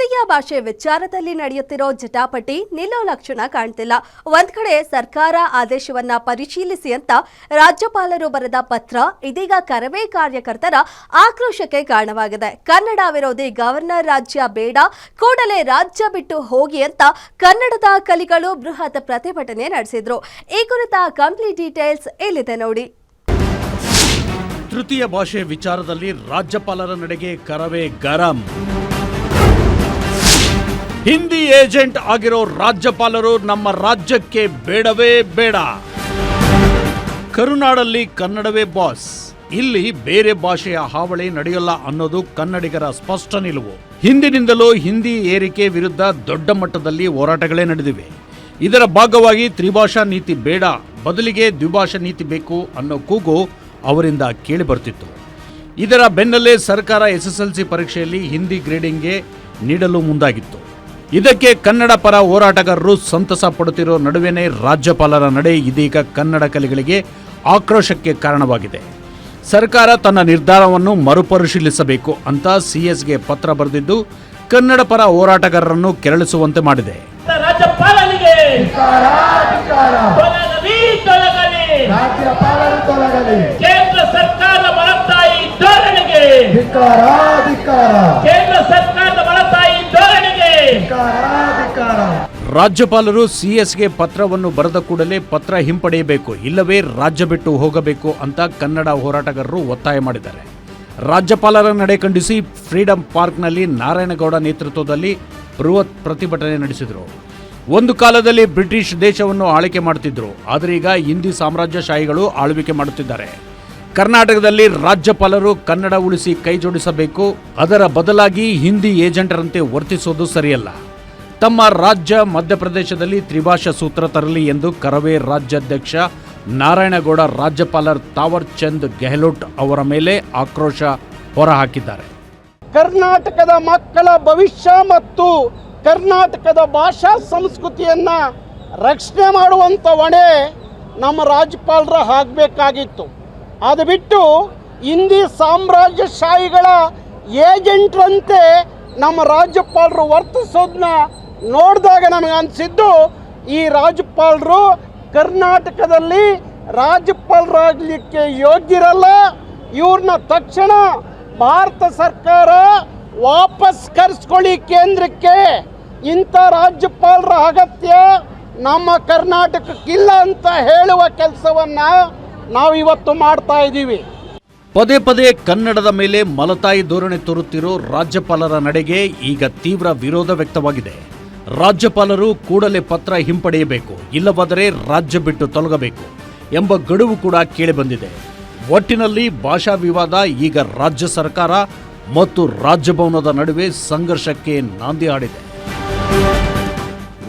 ತೃತೀಯ ಭಾಷೆ ವಿಚಾರದಲ್ಲಿ ನಡೆಯುತ್ತಿರೋ ಜಟಾಪಟಿ ನಿಲ್ಲೋ ಲಕ್ಷಣ ಕಾಣ್ತಿಲ್ಲ. ಒಂದ್ ಕಡೆ ಸರ್ಕಾರ ಆದೇಶವನ್ನ ಪರಿಶೀಲಿಸಿ ಅಂತ ರಾಜ್ಯಪಾಲರು ಬರೆದ ಪತ್ರ ಇದೀಗ ಕರವೇ ಕಾರ್ಯಕರ್ತರ ಆಕ್ರೋಶಕ್ಕೆ ಕಾರಣವಾಗಿದೆ. ಕನ್ನಡ ವಿರೋಧಿ ಗವರ್ನರ್ ರಾಜ್ಯ ಬೇಡ, ಕೂಡಲೇ ರಾಜ್ಯ ಬಿಟ್ಟು ಹೋಗಿ ಅಂತ ಕನ್ನಡದ ಕಲಿಗಳು ಬೃಹತ್ ಪ್ರತಿಭಟನೆ ನಡೆಸಿದ್ರು. ಈ ಕುರಿತ ಕಂಪ್ಲೀಟ್ ಡೀಟೇಲ್ಸ್ ಇಲ್ಲಿದೆ ನೋಡಿ. ತೃತೀಯ ಭಾಷೆ ವಿಚಾರದಲ್ಲಿ ರಾಜ್ಯಪಾಲರ ನಡೆಗೆ ಕರವೇ ಗರಂ. ಹಿಂದಿ ಏಜೆಂಟ್ ಆಗಿರೋ ರಾಜ್ಯಪಾಲರು ನಮ್ಮ ರಾಜ್ಯಕ್ಕೆ ಬೇಡವೇ ಬೇಡ. ಕರುನಾಡಲ್ಲಿ ಕನ್ನಡವೇ ಬಾಸ್, ಇಲ್ಲಿ ಬೇರೆ ಭಾಷೆಯ ಹಾವಳಿ ನಡೆಯಲ್ಲ ಅನ್ನೋದು ಕನ್ನಡಿಗರ ಸ್ಪಷ್ಟ ನಿಲುವು. ಹಿಂದಿನಿಂದಲೂ ಹಿಂದಿ ಏರಿಕೆ ವಿರುದ್ಧ ದೊಡ್ಡ ಮಟ್ಟದಲ್ಲಿ ಹೋರಾಟಗಳೇ ನಡೆದಿವೆ. ಇದರ ಭಾಗವಾಗಿ ತ್ರಿಭಾಷಾ ನೀತಿ ಬೇಡ, ಬದಲಿಗೆ ದ್ವಿಭಾಷಾ ನೀತಿ ಬೇಕು ಅನ್ನೋ ಕೂಗು ಅವರಿಂದ ಕೇಳಿ ಬರ್ತಿತ್ತು. ಇದರ ಬೆನ್ನಲ್ಲೇ ಸರ್ಕಾರ SSLC ಪರೀಕ್ಷೆಯಲ್ಲಿ ಹಿಂದಿ ಗ್ರೇಡಿಂಗ್ಗೆ ನೀಡಲು ಮುಂದಾಗಿತ್ತು. ಇದಕ್ಕೆ ಕನ್ನಡ ಪರ ಹೋರಾಟಗಾರರು ಸಂತಸ ಪಡುತ್ತಿರೋ ನಡುವೆನೇ ರಾಜ್ಯಪಾಲರ ನಡೆ ಇದೀಗ ಕನ್ನಡ ಕಲಿಗಳಿಗೆ ಆಕ್ರೋಶಕ್ಕೆ ಕಾರಣವಾಗಿದೆ. ಸರ್ಕಾರ ತನ್ನ ನಿರ್ಧಾರವನ್ನು ಮರುಪರಿಶೀಲಿಸಬೇಕು ಅಂತ CSಗೆ ಪತ್ರ ಬರೆದಿದ್ದು ಕನ್ನಡ ಪರ ಹೋರಾಟಗಾರರನ್ನು ಕೆರಳಿಸುವಂತೆ ಮಾಡಿದೆ. ಕೇಂದ್ರ ಸರ್ಕಾರದ ಮಲತಾಯಿ ಧೋರಣೆಗೆ ರಾಜ್ಯಪಾಲರು CSಗೆ ಪತ್ರವನ್ನು ಬರೆದ ಕೂಡಲೇ ಪತ್ರ ಹಿಂಪಡೆಯಬೇಕು, ಇಲ್ಲವೇ ರಾಜ್ಯ ಬಿಟ್ಟು ಹೋಗಬೇಕು ಅಂತ ಕನ್ನಡ ಹೋರಾಟಗಾರರು ಒತ್ತಾಯ ಮಾಡಿದ್ದಾರೆ. ರಾಜ್ಯಪಾಲರ ನಡೆ ಖಂಡಿಸಿ ಫ್ರೀಡಂ ಪಾರ್ಕ್ನಲ್ಲಿ ನಾರಾಯಣಗೌಡ ನೇತೃತ್ವದಲ್ಲಿ ಬೃಹತ್ ಪ್ರತಿಭಟನೆ ನಡೆಸಿದರು. ಒಂದು ಕಾಲದಲ್ಲಿ ಬ್ರಿಟಿಷ್ ದೇಶವನ್ನು ಆಳ್ವಿಕೆ ಮಾಡುತ್ತಿದ್ದರು, ಆದರೆ ಈಗ ಹಿಂದಿ ಸಾಮ್ರಾಜ್ಯಶಾಹಿಗಳು ಆಳ್ವಿಕೆ ಮಾಡುತ್ತಿದ್ದಾರೆ. ಕರ್ನಾಟಕದಲ್ಲಿ ರಾಜ್ಯಪಾಲರು ಕನ್ನಡ ಉಳಿಸಿ ಕೈ ಜೋಡಿಸಬೇಕು, ಅದರ ಬದಲಾಗಿ ಹಿಂದಿ ಏಜೆಂಟರಂತೆ ವರ್ತಿಸೋದು ಸರಿಯಲ್ಲ. ತಮ್ಮ ರಾಜ್ಯ ಮಧ್ಯಪ್ರದೇಶದಲ್ಲಿ ತ್ರಿಭಾಷಾ ಸೂತ್ರ ತರಲಿ ಎಂದು ಕರವೇ ರಾಜ್ಯಾಧ್ಯಕ್ಷ ನಾರಾಯಣಗೌಡ ರಾಜ್ಯಪಾಲರ್ ತಾವರ್ ಚಂದ್ ಗೆಹ್ಲೋಟ್ ಅವರ ಮೇಲೆ ಆಕ್ರೋಶ ಹೊರಹಾಕಿದ್ದಾರೆ. ಕರ್ನಾಟಕದ ಮಕ್ಕಳ ಭವಿಷ್ಯ ಮತ್ತು ಕರ್ನಾಟಕದ ಭಾಷಾ ಸಂಸ್ಕೃತಿಯನ್ನ ರಕ್ಷಣೆ ಮಾಡುವಂಥ ಹೊಣೆ ನಮ್ಮ ರಾಜ್ಯಪಾಲರ ಆಗಬೇಕಾಗಿತ್ತು. ಅದು ಬಿಟ್ಟು ಹಿಂದಿ ಸಾಮ್ರಾಜ್ಯಶಾಹಿಗಳ ಏಜೆಂಟ್ರಂತೆ ನಮ್ಮ ರಾಜ್ಯಪಾಲರು ವರ್ತಿಸೋದನ್ನ ನೋಡಿದಾಗ ನಮಗೆ ಅನಿಸಿದ್ದು, ಈ ರಾಜ್ಯಪಾಲರು ಕರ್ನಾಟಕದಲ್ಲಿ ರಾಜ್ಯಪಾಲರಾಗಲಿಕ್ಕೆ ಯೋಗ್ಯರಲ್ಲ. ಇವ್ರನ್ನ ತಕ್ಷಣ ಭಾರತ ಸರ್ಕಾರ ವಾಪಸ್ ಕರೆಸ್ಕೊಳ್ಳಿ ಕೇಂದ್ರಕ್ಕೆ. ಇಂಥ ರಾಜ್ಯಪಾಲರ ಅಗತ್ಯ ನಮ್ಮ ಕರ್ನಾಟಕಕ್ಕಿಲ್ಲ ಅಂತ ಹೇಳುವ ಕೆಲಸವನ್ನ ನಾವು ಇವತ್ತು ಮಾಡ್ತಾ ಇದ್ದೀವಿ. ಪದೇ ಪದೇ ಕನ್ನಡದ ಮೇಲೆ ಮಲತಾಯಿ ಧೋರಣೆ ತೋರುತ್ತಿರೋ ರಾಜ್ಯಪಾಲರ ನಡೆಗೆ ಈಗ ತೀವ್ರ ವಿರೋಧ ವ್ಯಕ್ತವಾಗಿದೆ. ರಾಜ್ಯಪಾಲರು ಕೂಡಲೇ ಪತ್ರ ಹಿಂಪಡೆಯಬೇಕು, ಇಲ್ಲವಾದರೆ ರಾಜ್ಯ ಬಿಟ್ಟು ತೊಲಗಬೇಕು ಎಂಬ ಗಡುವು ಕೂಡ ಕೇಳಿಬಂದಿದೆ. ಒಟ್ಟಿನಲ್ಲಿ ಭಾಷಾ ವಿವಾದ ಈಗ ರಾಜ್ಯ ಸರ್ಕಾರ ಮತ್ತು ರಾಜಭವನದ ನಡುವೆ ಸಂಘರ್ಷಕ್ಕೆ ನಾಂದಿ ಹಾಡಿದೆ.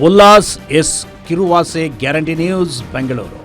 Ullas S Kiruvase, guarantee news, Bengaluru.